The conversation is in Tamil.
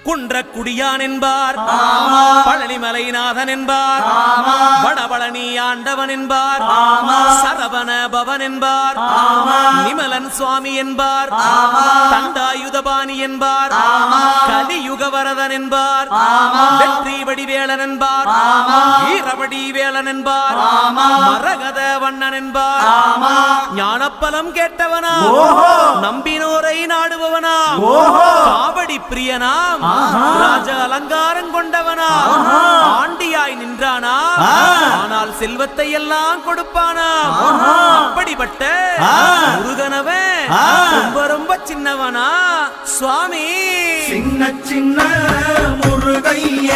குன்றக்குடியான் என்பார், பழனிமலைநாதன் என்பார், வடபழனி ஆண்டவன் என்பார், சரவண பவன் என்பார், நிமலன் சுவாமி என்பார், தண்டாயுதபாணி என்பார், கலியுக வரதன் என்பார், வெற்றி வடிவேலன் என்பார், வீரவடி வேலன் என்பார், மரகத வண்ணன் என்பார், ஞானப்பலம் கேட்டவனா, நம்பினோரை நாடுபவனா, காவடி பிரியனாம், ராஜ அலங்காரம் கொண்டவனா, ஆண்டியாய் நின்றானா, ஆனால் செல்வத்தை எல்லாம் கொடுப்பானா. அப்படிப்பட்ட முருகனவன் ரொம்ப ரொம்ப சின்னவனா சுவாமி. சின்ன சின்ன முருகைய